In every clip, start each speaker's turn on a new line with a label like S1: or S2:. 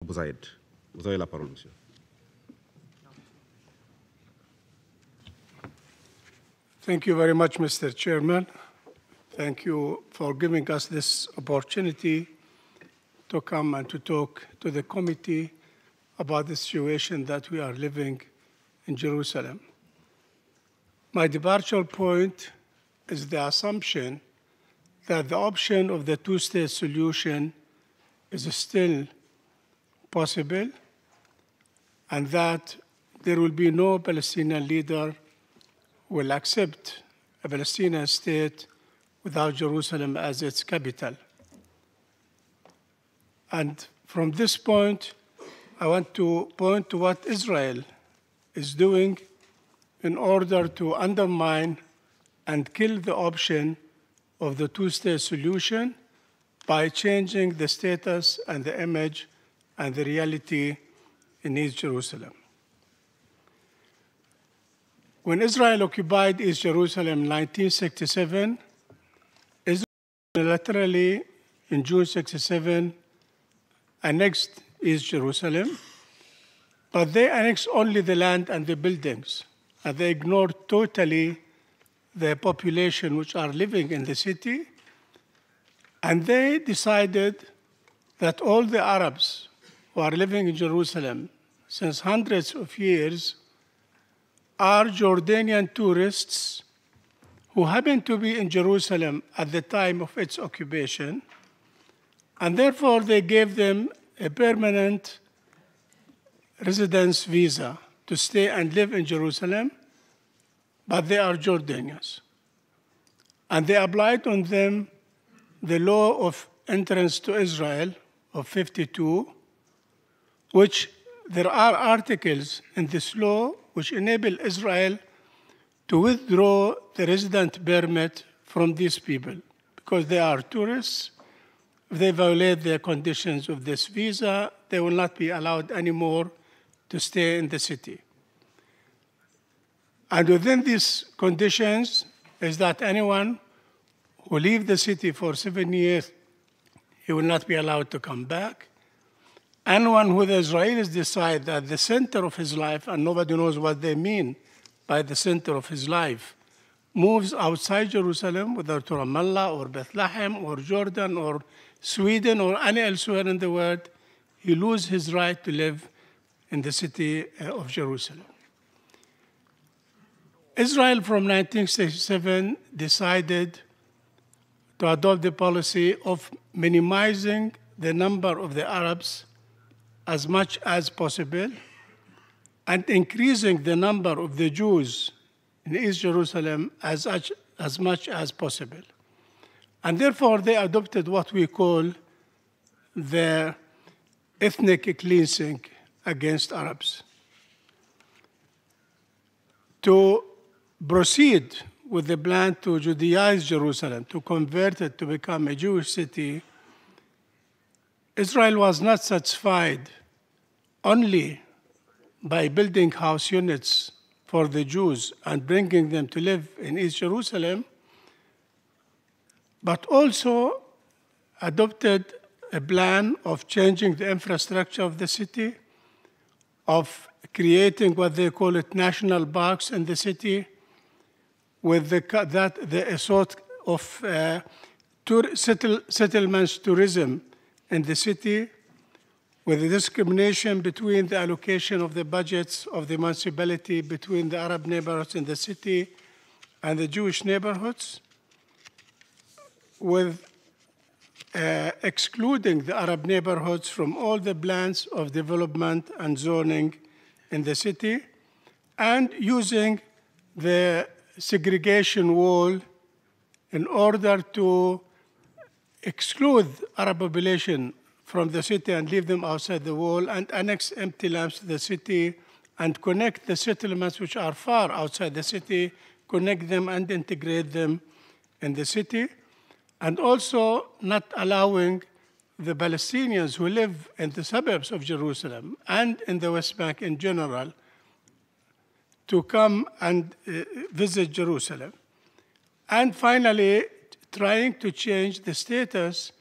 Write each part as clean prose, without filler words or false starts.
S1: Abu Ziad. Vous avez la parole, monsieur.
S2: Thank you very much, Mr. Chairman. Thank you for giving us this opportunity to come and to talk to the committee about the situation that we are living in Jerusalem. My departure point is the assumption that the option of the two-state solution is still possible and that there will be no Palestinian leader who will accept a Palestinian state without Jerusalem as its capital. And from this point, I want to point to what Israel is doing in order to undermine and kill the option of the two-state solution by changing the status and the image and the reality in East Jerusalem. When Israel occupied East Jerusalem in 1967, Israel unilaterally, in June 1967, annexed East Jerusalem, but they annexed only the land and the buildings, and they ignored totally the population which are living in the city, and they decided that all the Arabs who are living in Jerusalem since hundreds of years are Jordanian tourists who happened to be in Jerusalem at the time of its occupation, and therefore they gave them a permanent residence visa to stay and live in Jerusalem, but they are Jordanians. And they applied on them the law of entrance to Israel of 52, which there are articles in this law which enable Israel to withdraw the resident permit from these people because they are tourists. If they violate the conditions of this visa, they will not be allowed anymore to stay in the city. And within these conditions is that anyone who leaves the city for 7 years, he will not be allowed to come back. Anyone who the Israelis decide that the center of his life, and nobody knows what they mean by the center of his life, moves outside Jerusalem, whether to Ramallah or Bethlehem or Jordan or Sweden or any elsewhere in the world, he loses his right to live in the city of Jerusalem. Israel from 1967 decided to adopt the policy of minimizing the number of the Arabs as much as possible and increasing the number of the Jews in East Jerusalem as much as possible. And therefore, they adopted what we call the ethnic cleansing against Arabs. To proceed with the plan to Judaize Jerusalem, to convert it to become a Jewish city, Israel was not satisfied only by building house units for the Jews and bringing them to live in East Jerusalem, but also adopted a plan of changing the infrastructure of the city, of creating what they call it national parks in the city, with the sort of settlements tourism in the city, with the discrimination between the allocation of the budgets of the municipality between the Arab neighborhoods in the city and the Jewish neighborhoods, with excluding the Arab neighborhoods from all the plans of development and zoning in the city, and using the segregation wall in order to exclude Arab population from the city and leave them outside the wall, and annex empty lands to the city and connect the settlements which are far outside the city, connect them and integrate them in the city, and also not allowing the Palestinians who live in the suburbs of Jerusalem and in the West Bank in general to come and visit Jerusalem. And finally, trying to change the status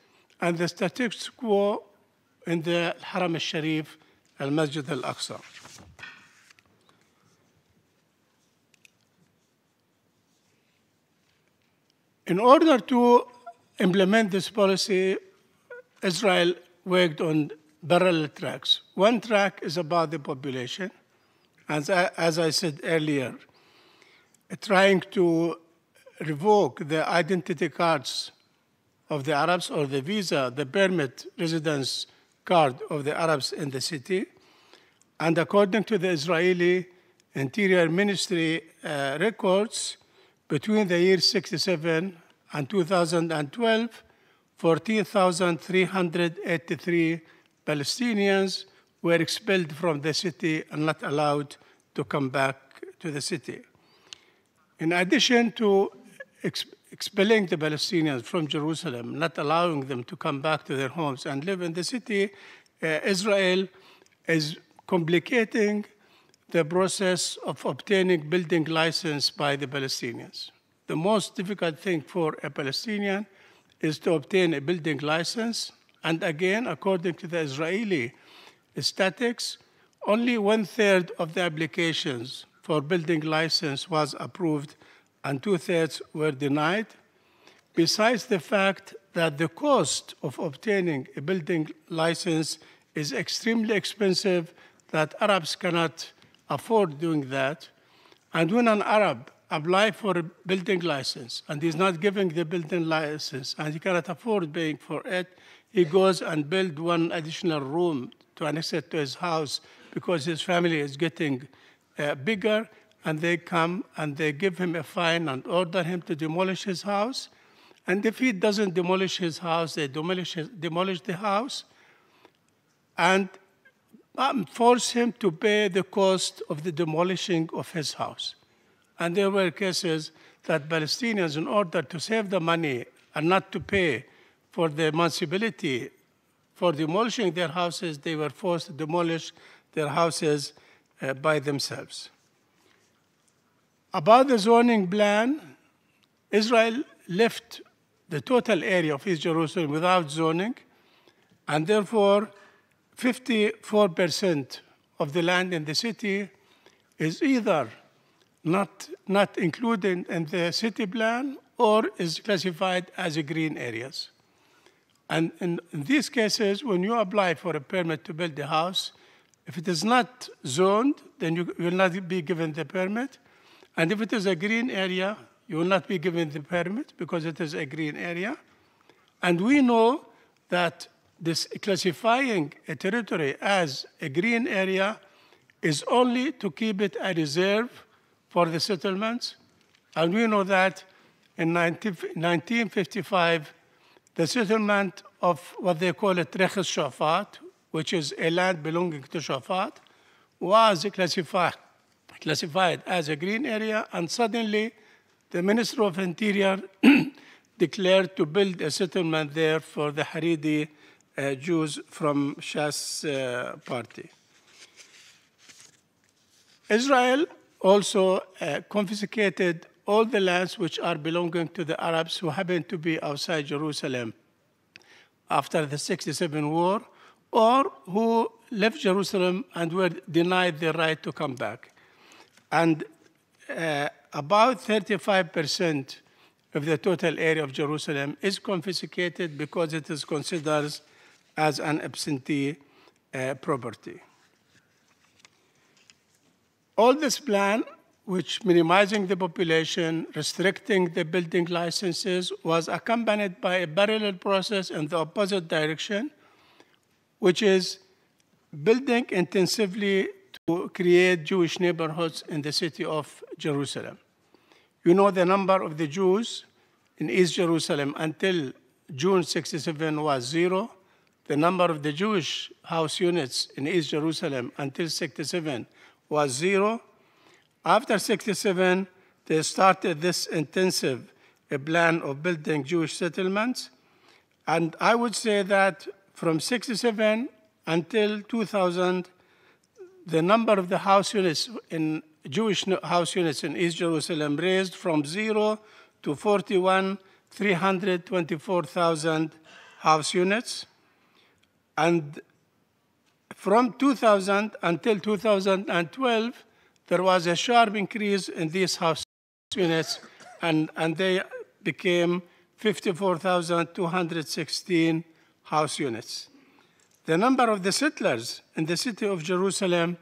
S2: and the status quo in the Haram al-Sharif, al-Masjid al-Aqsa. In order to implement this policy, Israel worked on parallel tracks. One track is about the population, as I said earlier, trying to revoke the identity cards of the Arabs or the visa, the permit residence card of the Arabs in the city. And according to the Israeli Interior Ministry records, between the years 1967 and 2012, 14,383 Palestinians were expelled from the city and not allowed to come back to the city. In addition to expelling the Palestinians from Jerusalem, not allowing them to come back to their homes and live in the city, Israel is complicating the process of obtaining building license by the Palestinians. The most difficult thing for a Palestinian is to obtain a building license. And again, according to the Israeli statistics, only 1/3 of the applications for building license was approved and 2/3 were denied. Besides the fact that the cost of obtaining a building license is extremely expensive, that Arabs cannot afford doing that. And when an Arab applies for a building license and he's not giving the building license and he cannot afford paying for it, he goes and builds one additional room to annex it to his house because his family is getting bigger, and they come and they give him a fine and order him to demolish his house. And if he doesn't demolish his house, they demolish the house and force him to pay the cost of the demolishing of his house. And there were cases that Palestinians, in order to save the money and not to pay for the municipality for demolishing their houses, they were forced to demolish their houses by themselves. About the zoning plan, Israel left the total area of East Jerusalem without zoning, and therefore 54% of the land in the city is either not included in the city plan or is classified as green areas. And in these cases, when you apply for a permit to build a house, if it is not zoned, then you will not be given the permit. And if it is a green area, you will not be given the permit because it is a green area. And we know that this classifying a territory as a green area is only to keep it a reserve for the settlements. And we know that in 1955, the settlement of what they call it Rekhs Shafat, which is a land belonging to Shafat, was classified as a green area, and suddenly the Minister of Interior declared to build a settlement there for the Haredi Jews from Shas party. Israel also confiscated all the lands which are belonging to the Arabs who happen to be outside Jerusalem after the 1967 war, or who left Jerusalem and were denied the right to come back. And about 35% of the total area of Jerusalem is confiscated because it is considered as an absentee property. All this plan, which minimizing the population, restricting the building licenses, was accompanied by a parallel process in the opposite direction, which is building intensively to create Jewish neighborhoods in the city of Jerusalem. You know the number of the Jews in East Jerusalem until June 1967 was 0. The number of the Jewish house units in East Jerusalem until 1967 was 0. After 1967, they started this intensive plan of building Jewish settlements. And I would say that from 1967 until 2000, the number of the house units in Jewish house units in East Jerusalem raised from 0 to 324,000 house units. And from 2000 until 2012, there was a sharp increase in these house units, and they became 54,216 house units. The number of the settlers in the city of Jerusalem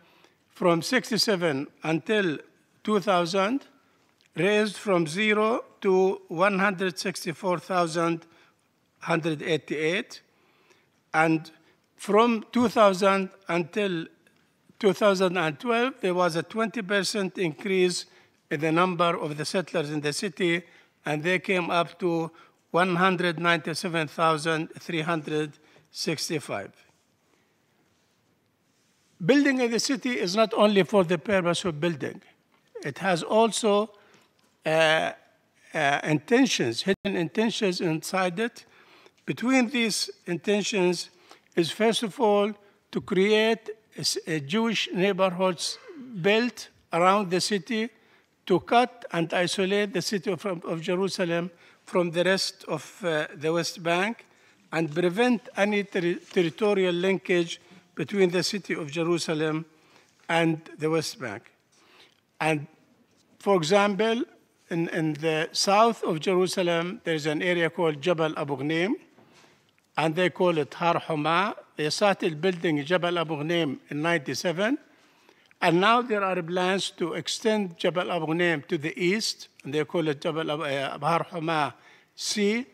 S2: from 67 until 2000 raised from 0 to 164,188. And from 2000 until 2012, there was a 20% increase in the number of the settlers in the city, and they came up to 197,365. Building in the city is not only for the purpose of building. It has also intentions, hidden intentions inside it. Between these intentions is, first of all, to create Jewish neighborhoods built around the city to cut and isolate the city of Jerusalem from the rest of the West Bank and prevent any territorial linkage between the city of Jerusalem and the West Bank. And for example, in the south of Jerusalem, there's an area called Jabal Abu Ghneim, and they call it Har Huma. They started building Jabal Abu Ghneim in 97, and now there are plans to extend Jabal Abu Ghneim to the east, and they call it Jabal Har Huma C.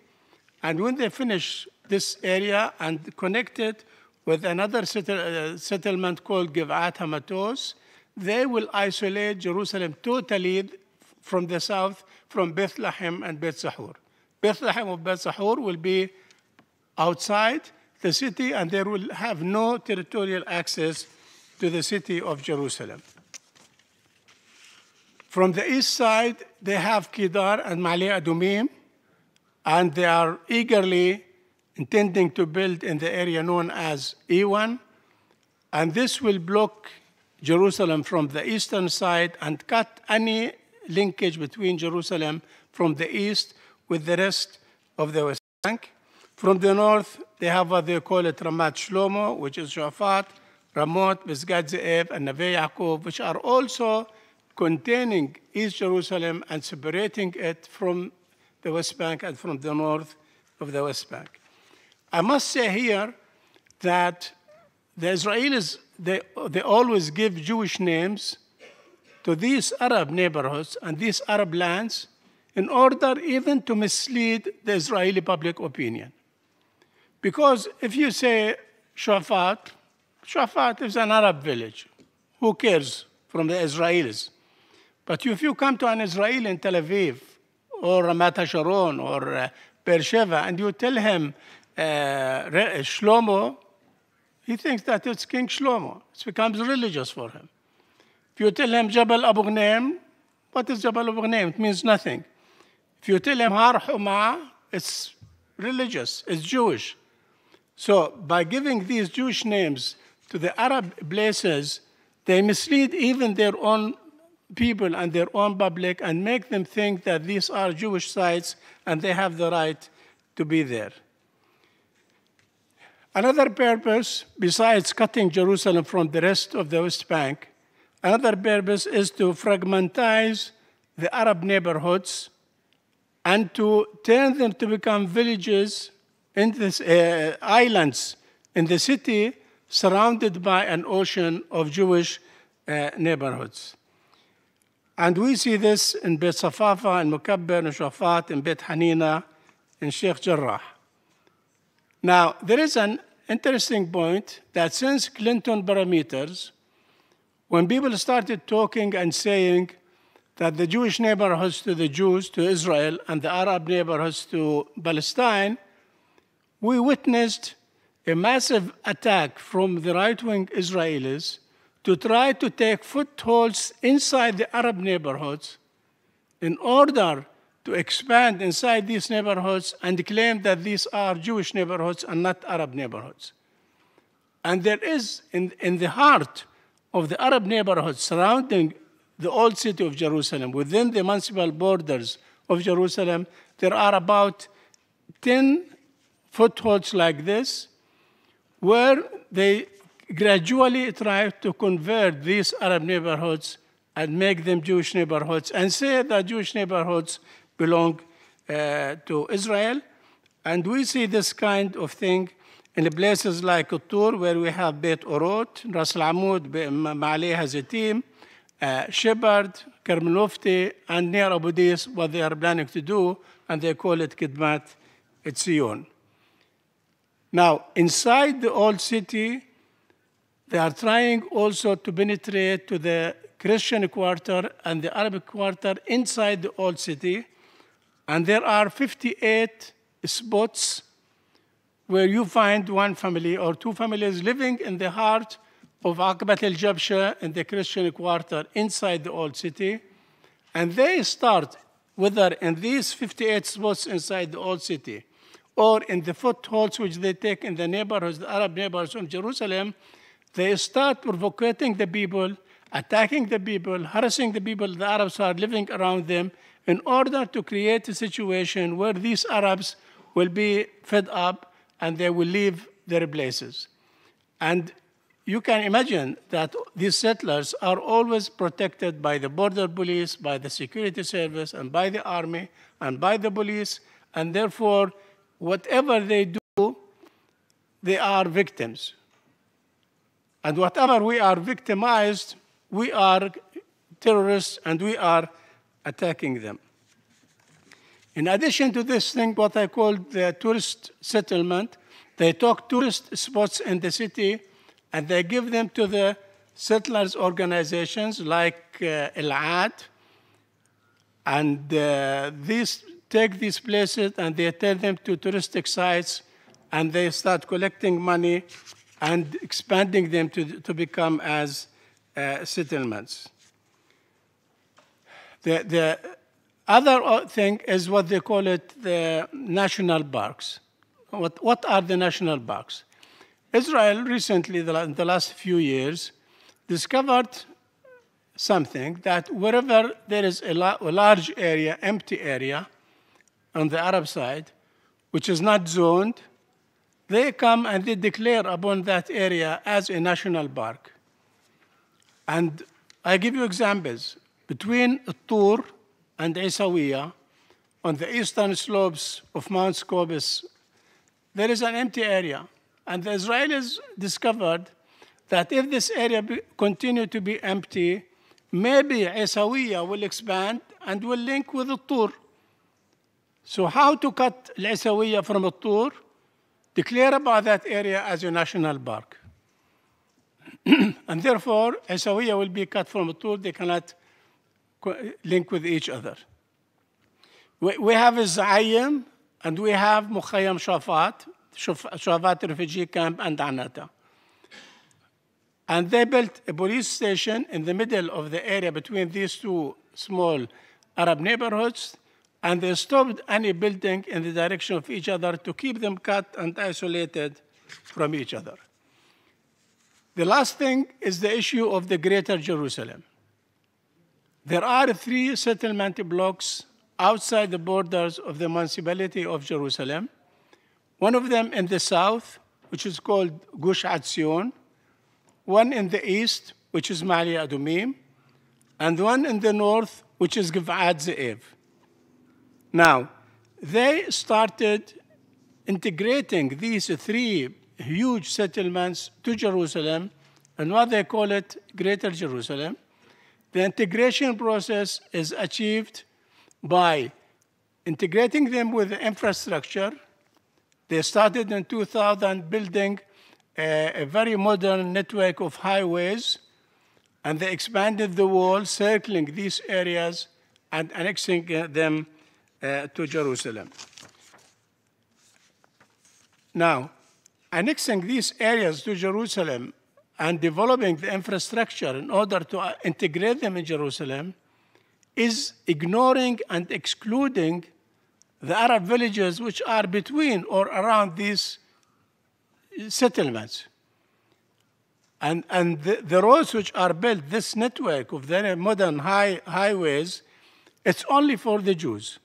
S2: And when they finish this area and connect it with another settlement called Givat Hamatos, they will isolate Jerusalem totally from the south, from Bethlehem and Beit Sahur. Bethlehem and Beit Sahur will be outside the city, and they will have no territorial access to the city of Jerusalem. From the east side, they have Kedar and Ma'ale Adumim, and they are eagerly intending to build in the area known as E1, and this will block Jerusalem from the eastern side and cut any linkage between Jerusalem from the east with the rest of the West Bank. From the north, they have what they call it Ramat Shlomo, which is Shafat, Ramot, Pisgat Ze'ev, and Neve Yaakov, which are also containing East Jerusalem and separating it from the West Bank and from the north of the West Bank. I must say here that the Israelis, they always give Jewish names to these Arab neighborhoods and these Arab lands in order even to mislead the Israeli public opinion. Because if you say Shafat, Shafat is an Arab village. Who cares from the Israelis? But if you come to an Israeli in Tel Aviv or Ramat HaSharon or Beersheba and you tell him Shlomo, he thinks that it's King Shlomo. It becomes religious for him. If you tell him Jabal Abu Ghneim, what is Jabal Abu Ghneim? It means nothing. If you tell him Har Huma, it's religious, it's Jewish. So by giving these Jewish names to the Arab places, they mislead even their own people and their own public and make them think that these are Jewish sites and they have the right to be there. Another purpose, besides cutting Jerusalem from the rest of the West Bank, another purpose is to fragmentize the Arab neighborhoods and to turn them to become villages in this, islands in the city surrounded by an ocean of Jewish neighborhoods. And we see this in Beit Safafa, in Mukabber, in Shafat, in Beit Hanina, in Sheikh Jarrah. Now, there is an interesting point that since Clinton parameters, when people started talking and saying that the Jewish neighborhoods to the Jews, to Israel, and the Arab neighborhoods to Palestine, we witnessed a massive attack from the right-wing Israelis to try to take footholds inside the Arab neighborhoods in order to expand inside these neighborhoods and claim that these are Jewish neighborhoods and not Arab neighborhoods. And there is, in the heart of the Arab neighborhoods surrounding the old city of Jerusalem, within the municipal borders of Jerusalem, there are about 10 footholds like this, where they gradually tried to convert these Arab neighborhoods and make them Jewish neighborhoods and say that Jewish neighborhoods belong to Israel. And we see this kind of thing in places like Uttur, where we have Beit Orot, Ras Al Amud, Ma'aleh Hazetim, Shepherd, Kermenofte, and near Abu Dis, what they are planning to do, and they call it Kidmat Etzion. Now, inside the old city, they are trying also to penetrate to the Christian quarter and the Arabic quarter inside the old city, and there are 58 spots where you find one family or two families living in the heart of Aqbat al-Jabsha in the Christian quarter inside the old city. And they start, whether in these 58 spots inside the old city or in the footholds which they take in the neighborhoods, the Arab neighborhoods of Jerusalem, they start provocating the people, attacking the people, harassing the people, the Arabs who are living around them, in order to create a situation where these Arabs will be fed up and they will leave their places. And you can imagine that these settlers are always protected by the border police, by the security service, and by the army, and by the police, and therefore, whatever they do, they are victims. And whatever we are victimized, we are terrorists, and we are attacking them. In addition to this thing, what I call the tourist settlement, they took tourist spots in the city and they give them to the settlers organizations like Al-Ad, and these take these places and they turn them to touristic sites, and they start collecting money and expanding them to become as settlements. The other thing is what they call it the national parks. What are the national parks? Israel recently, in the last few years, discovered something that wherever there is a large area, empty area on the Arab side, which is not zoned, they come and they declare upon that area as a national park. And I give you examples. Between Tur and Isawiya, on the eastern slopes of Mount Scobus, there is an empty area. And the Israelis discovered that if this area continue to be empty, maybe Isawiya will expand and will link with Tur. So how to cut Isawiya from Tur? Declare about that area as a national park. And therefore, Isawiya will be cut from Tur. They cannot link with each other. We have Zayim, and we have Mukhayyam Shafat refugee camp, and Anata. And they built a police station in the middle of the area between these two small Arab neighborhoods, and they stopped any building in the direction of each other to keep them cut and isolated from each other. The last thing is the issue of the Greater Jerusalem. There are 3 settlement blocks outside the borders of the municipality of Jerusalem. One of them in the south, which is called Gush Atzion, one in the east, which is Ma'ali Adumim, and one in the north, which is Giv'at Ze'ev. Now, they started integrating these 3 huge settlements to Jerusalem, and what they call it Greater Jerusalem. The integration process is achieved by integrating them with the infrastructure. They started in 2000 building a very modern network of highways, and they expanded the wall, circling these areas and annexing them to Jerusalem. Now, annexing these areas to Jerusalem and developing the infrastructure in order to integrate them in Jerusalem is ignoring and excluding the Arab villages which are between or around these settlements. And the roads which are built, this network of very modern highways, it's only for the Jews.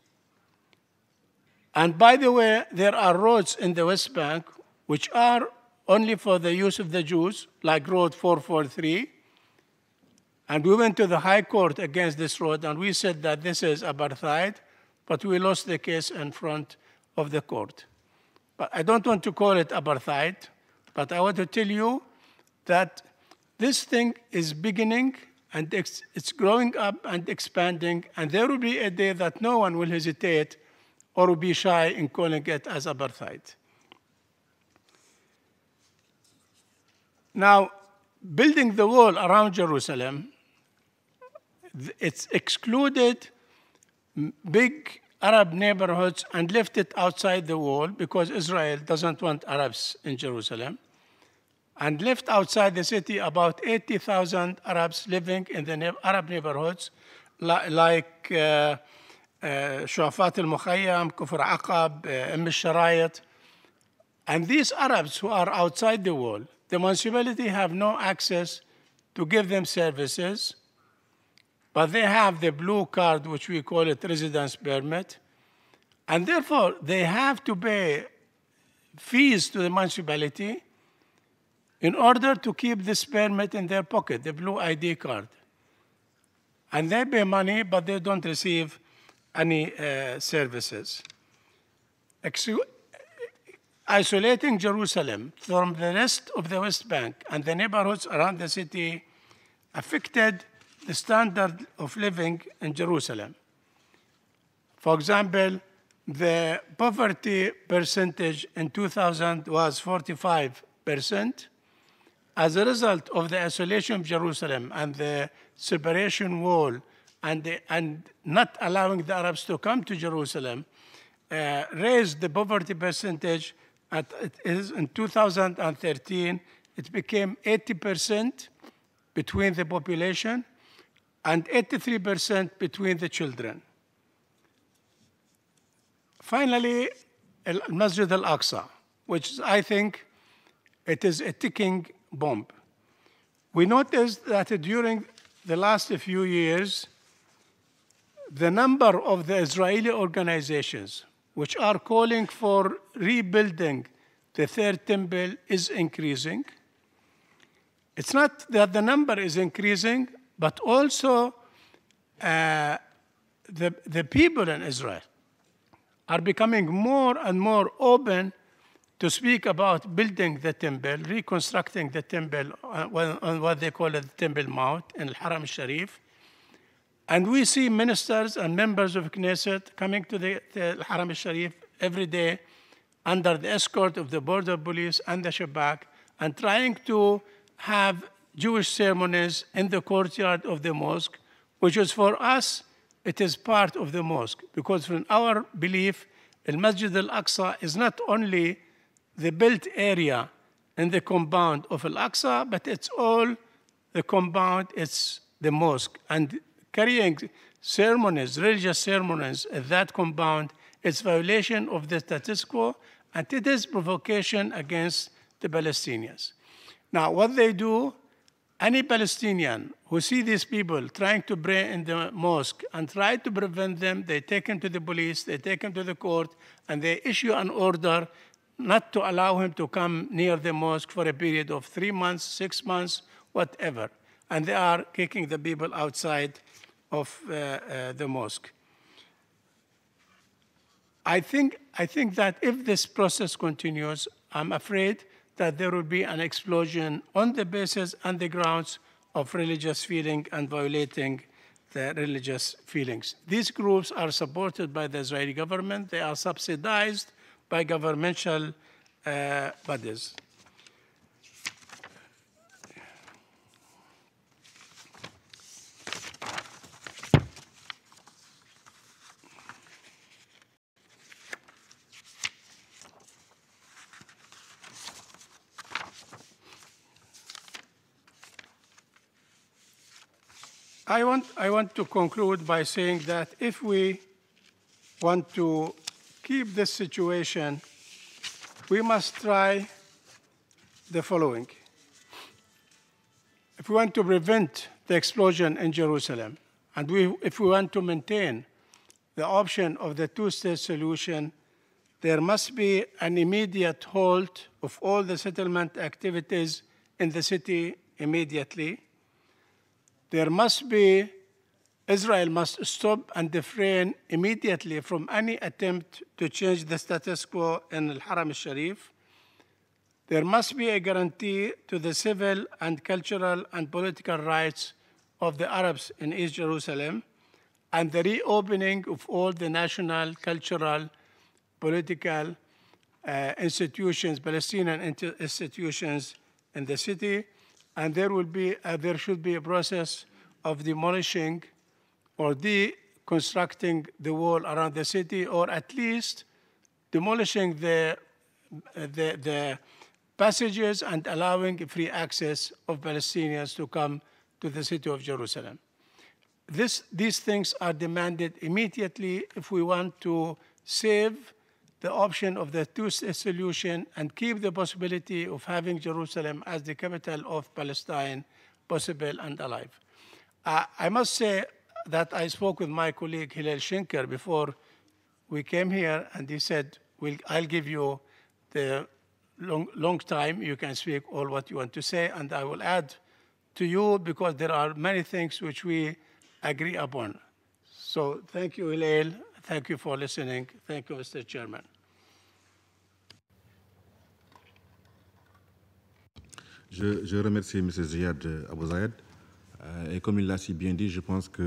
S2: And by the way, there are roads in the West Bank which are only for the use of the Jews, like Road 443. And we went to the High Court against this road, and we said that this is apartheid, but we lost the case in front of the court. But I don't want to call it apartheid, but I want to tell you that this thing is beginning, and it's growing up and expanding, and there will be a day that no one will hesitate or will be shy in calling it as apartheid. Now, building the wall around Jerusalem, it's excluded big Arab neighborhoods and left it outside the wall because Israel doesn't want Arabs in Jerusalem, and left outside the city about 80,000 Arabs living in the Arab neighborhoods like Shuafat al-Mukhayyam, Kufr Aqab, al-Sharayat. And these Arabs who are outside the wall, the municipality have no access to give them services, but they have the blue card, which we call it residence permit, and therefore they have to pay fees to the municipality in order to keep this permit in their pocket, the blue ID card. And they pay money, but they don't receive any services. Isolating Jerusalem from the rest of the West Bank and the neighborhoods around the city affected the standard of living in Jerusalem. For example, the poverty percentage in 2000 was 45%. As a result of the isolation of Jerusalem and the separation wall and not allowing the Arabs to come to Jerusalem, raised the poverty percentage. In 2013, it became 80% between the population and 83% between the children. Finally, Masjid al-Aqsa, which I think it is a ticking bomb. We noticed that during the last few years, the number of the Israeli organizations which are calling for rebuilding the third temple is increasing. It's not that the number is increasing, but also the people in Israel are becoming more and more open to speak about building the temple, reconstructing the temple on what they call it the Temple Mount in Al-Haram al-Sharif. And we see ministers and members of Knesset coming to the Haram al-Sharif every day under the escort of the border police and the Shabak, and trying to have Jewish ceremonies in the courtyard of the mosque, which is for us, it is part of the mosque. Because from our belief, Al-Masjid al-Aqsa is not only the built area in the compound of Al-Aqsa, but it's all the compound, it's the mosque. And carrying ceremonies, religious ceremonies at that compound, it's violation of the status quo, and it is provocation against the Palestinians. Now, what they do, any Palestinian who see these people trying to pray in the mosque and try to prevent them, they take them to the police, they take them to the court, and they issue an order not to allow him to come near the mosque for a period of 3 months, 6 months, whatever. And they are kicking the people outside of the mosque. I think that if this process continues, I'm afraid that there will be an explosion on the basis and the grounds of religious feeling and violating the religious feelings. These groups are supported by the Israeli government. They are subsidized by governmental bodies. I want to conclude by saying that if we want to keep this situation, we must try the following. If we want to prevent the explosion in Jerusalem, and if we want to maintain the option of the two-state solution, There must be an immediate halt of all the settlement activities in the city immediately. There must be, Israel must stop and refrain immediately from any attempt to change the status quo in Al-Haram al-Sharif. There must be a guarantee to the civil and cultural and political rights of the Arabs in East Jerusalem, and the reopening of all the national, cultural, political institutions, Palestinian institutions in the city, and there should be a process of demolishing or deconstructing the wall around the city, or at least demolishing the passages and allowing free access of Palestinians to come to the city of Jerusalem. These things are demanded immediately if we want to save the option of the two-state solution and keep the possibility of having Jerusalem as the capital of Palestine possible and alive. I must say that I spoke with my colleague Hillel Schenker before we came here, and he said, I'll give you the long time. You can speak all what you want to say, and I will add to you because there are many things which we agree upon. So thank you, Hillel. Thank you for listening. Thank you, Mr. Chairman.
S1: Je remercie M. Ziad Abu Ziad. Et comme il l'a si bien dit, je pense que